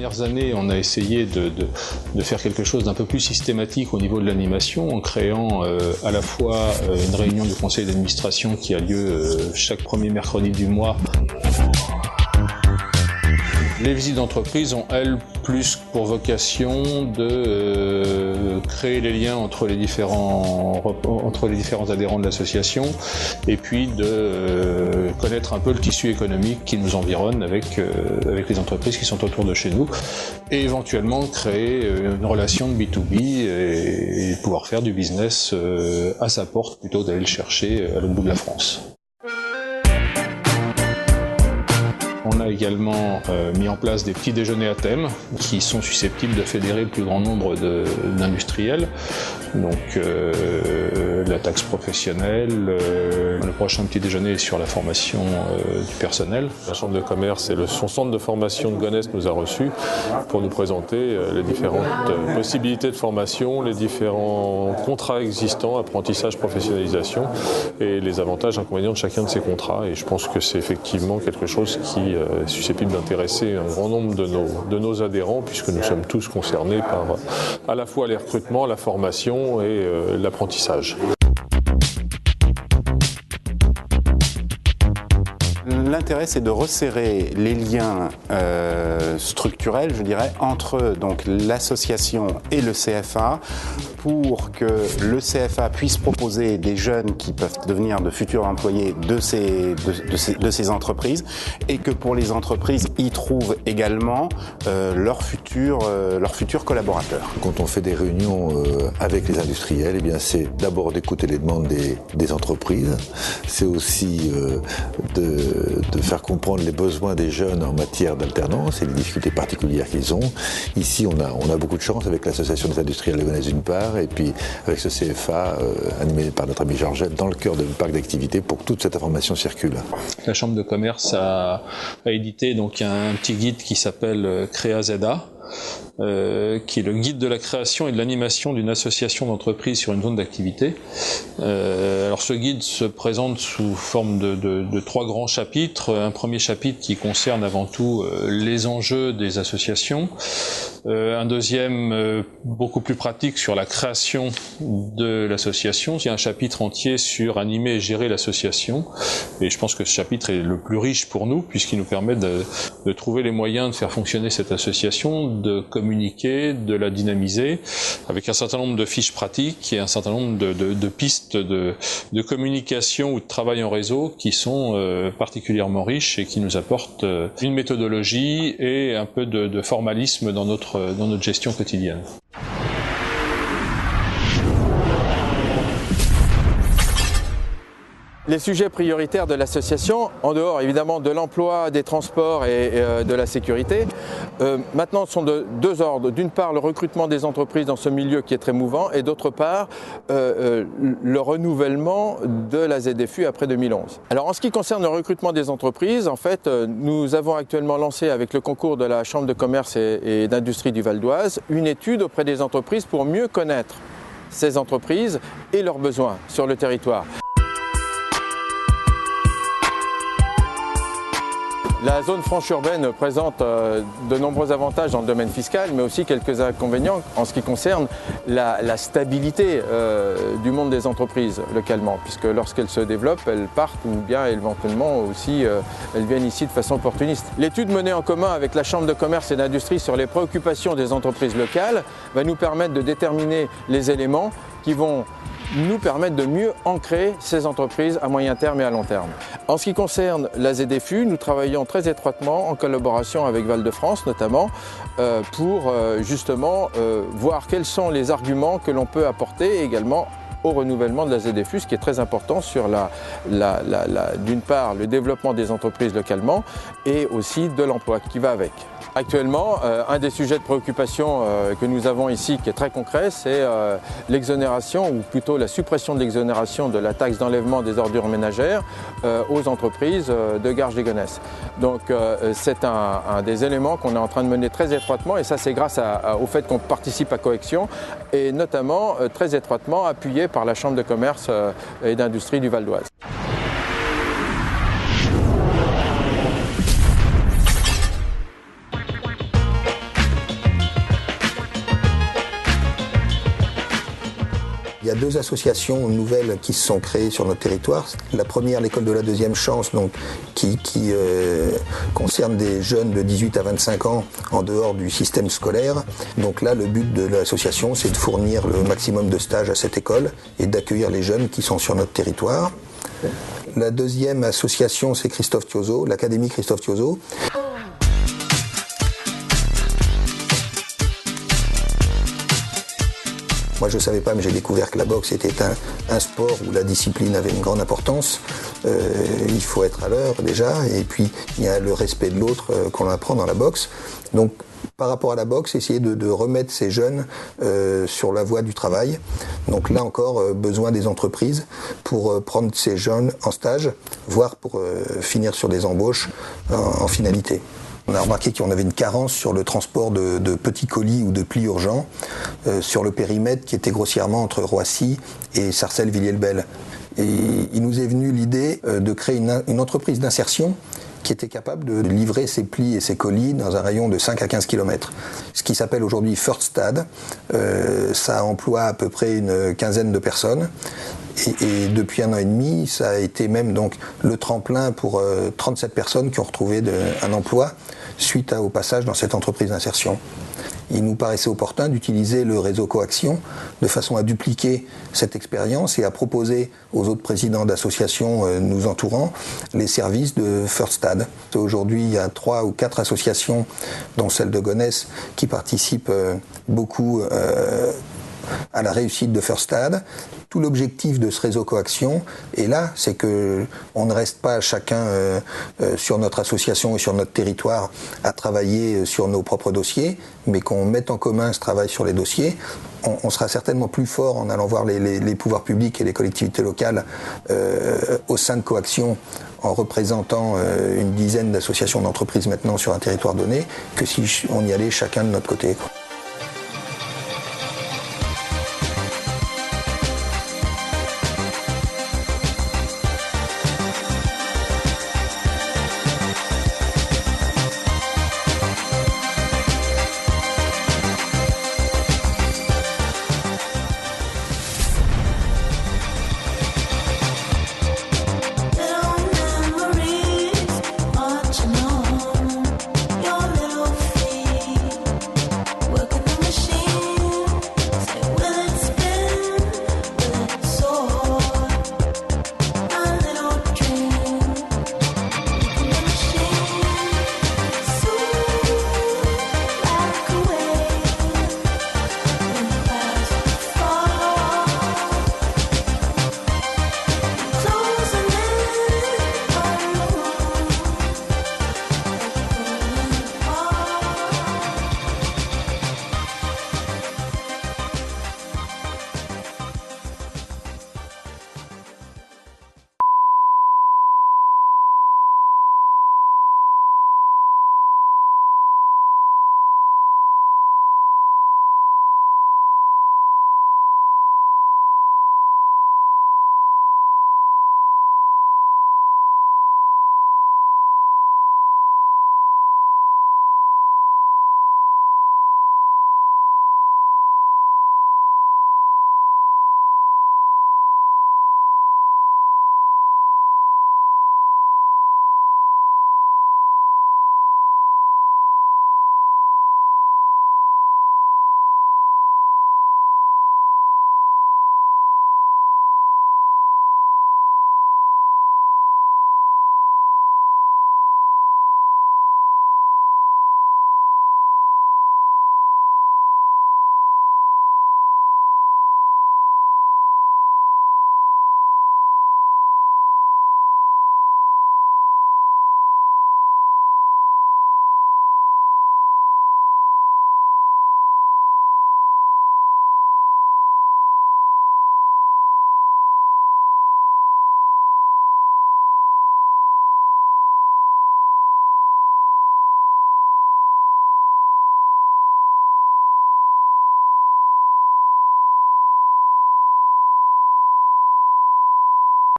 dernières années, on a essayé de faire quelque chose d'un peu plus systématique au niveau de l'animation en créant à la fois une réunion du conseil d'administration qui a lieu chaque premier mercredi du mois. Les visites d'entreprise ont, elles, plus pour vocation de créer les liens entre les différents adhérents de l'association et puis de connaître un peu le tissu économique qui nous environne avec les entreprises qui sont autour de chez nous et éventuellement créer une relation de B2B et pouvoir faire du business à sa porte plutôt d'aller le chercher à l'autre bout de la France. On a également mis en place des petits déjeuners à thème qui sont susceptibles de fédérer le plus grand nombre d'industriels. Donc la taxe professionnelle, le prochain petit déjeuner est sur la formation du personnel. La Chambre de commerce et son centre de formation de Gonesse nous a reçus pour nous présenter les différentes possibilités de formation, les différents contrats existants, apprentissage, professionnalisation et les avantages et inconvénients de chacun de ces contrats. Et je pense que c'est effectivement quelque chose qui est susceptible d'intéresser un grand nombre de nos adhérents puisque nous sommes tous concernés par à la fois les recrutements, la formation et l'apprentissage. L'intérêt, c'est de resserrer les liens structurels, je dirais, entre donc l'association et le CFA pour que le CFA puisse proposer des jeunes qui peuvent devenir de futurs employés de ces entreprises et que pour les entreprises, ils trouvent également leurs futurs collaborateurs. Quand on fait des réunions avec les industriels, eh bien, c'est d'abord d'écouter les demandes des entreprises, c'est aussi de faire comprendre les besoins des jeunes en matière d'alternance et les difficultés particulières qu'ils ont. Ici, on a beaucoup de chance avec l'association des industriels de Gonesse d'une part, et puis avec ce CFA animé par notre ami Georgette dans le cœur du parc d'activités pour que toute cette information circule. La Chambre de commerce a édité donc un petit guide qui s'appelle CréaZA. Qui est le guide de la création et de l'animation d'une association d'entreprise sur une zone d'activité. Alors ce guide se présente sous forme de 3 grands chapitres. Un premier chapitre qui concerne avant tout les enjeux des associations. Un deuxième beaucoup plus pratique sur la création de l'association. Il y a un chapitre entier sur animer et gérer l'association. Et je pense que ce chapitre est le plus riche pour nous puisqu'il nous permet de trouver les moyens de faire fonctionner cette association, de communiquer, de la dynamiser, avec un certain nombre de fiches pratiques et un certain nombre de pistes de communication ou de travail en réseau qui sont particulièrement riches et qui nous apportent une méthodologie et un peu de formalisme dans notre gestion quotidienne. Les sujets prioritaires de l'association, en dehors évidemment de l'emploi, des transports et de la sécurité, maintenant sont de 2 ordres. D'une part, le recrutement des entreprises dans ce milieu qui est très mouvant et d'autre part, le renouvellement de la ZFU après 2011. Alors en ce qui concerne le recrutement des entreprises, en fait, nous avons actuellement lancé avec le concours de la Chambre de commerce et d'industrie du Val d'Oise une étude auprès des entreprises pour mieux connaître ces entreprises et leurs besoins sur le territoire. La zone franche urbaine présente de nombreux avantages dans le domaine fiscal, mais aussi quelques inconvénients en ce qui concerne la stabilité du monde des entreprises localement, puisque lorsqu'elles se développent, elles partent ou bien éventuellement aussi elles viennent ici de façon opportuniste. L'étude menée en commun avec la Chambre de commerce et d'industrie sur les préoccupations des entreprises locales va nous permettre de déterminer les éléments qui vont nous permettre de mieux ancrer ces entreprises à moyen terme et à long terme. En ce qui concerne la ZFU, nous travaillons très étroitement en collaboration avec Val-de-France notamment pour justement voir quels sont les arguments que l'on peut apporter également au renouvellement de la ZFU, ce qui est très important sur d'une part le développement des entreprises localement et aussi de l'emploi qui va avec. Actuellement, un des sujets de préoccupation que nous avons ici, qui est très concret, c'est l'exonération, ou plutôt la suppression de l'exonération de la taxe d'enlèvement des ordures ménagères aux entreprises de Garges-lès-Gonesse. Donc c'est un des éléments qu'on est en train de mener très étroitement, et ça c'est grâce au fait qu'on participe à Coaction, et notamment très étroitement appuyé par la Chambre de commerce et d'industrie du Val d'Oise. 2 associations nouvelles qui se sont créées sur notre territoire. La première, l'école de la deuxième chance, donc, qui concerne des jeunes de 18 à 25 ans en dehors du système scolaire. Donc là, le but de l'association, c'est de fournir le maximum de stages à cette école et d'accueillir les jeunes qui sont sur notre territoire. La deuxième association, c'est Christophe Thiozo, l'Académie Christophe Thiozo. Moi, je ne savais pas, mais j'ai découvert que la boxe était un sport où la discipline avait une grande importance. Il faut être à l'heure déjà, et puis il y a le respect de l'autre qu'on apprend dans la boxe. Donc, par rapport à la boxe, essayer de remettre ces jeunes sur la voie du travail. Donc là encore, besoin des entreprises pour prendre ces jeunes en stage, voire pour finir sur des embauches en finalité. On a remarqué qu'on avait une carence sur le transport de petits colis ou de plis urgents sur le périmètre qui était grossièrement entre Roissy et Sarcelles-Villiers-le-Bel. Et il nous est venu l'idée de créer une entreprise d'insertion qui était capable de livrer ses plis et ses colis dans un rayon de 5 à 15 km. Ce qui s'appelle aujourd'hui First Stade. Ça emploie à peu près une quinzaine de personnes. Et depuis 1 an et demi, ça a été même donc le tremplin pour 37 personnes qui ont retrouvé un emploi suite au passage dans cette entreprise d'insertion. Il nous paraissait opportun d'utiliser le réseau Coaction de façon à dupliquer cette expérience et à proposer aux autres présidents d'associations nous entourant les services de First Stade. Aujourd'hui, il y a 3 ou 4 associations, dont celle de Gonesse, qui participent beaucoup à la réussite de First Stade. Tout l'objectif de ce réseau Coaction est là, c'est que on ne reste pas chacun sur notre association et sur notre territoire à travailler sur nos propres dossiers, mais qu'on mette en commun ce travail sur les dossiers. On sera certainement plus fort en allant voir les pouvoirs publics et les collectivités locales au sein de Coaction, en représentant une dizaine d'associations d'entreprises maintenant sur un territoire donné, que si on y allait chacun de notre côté.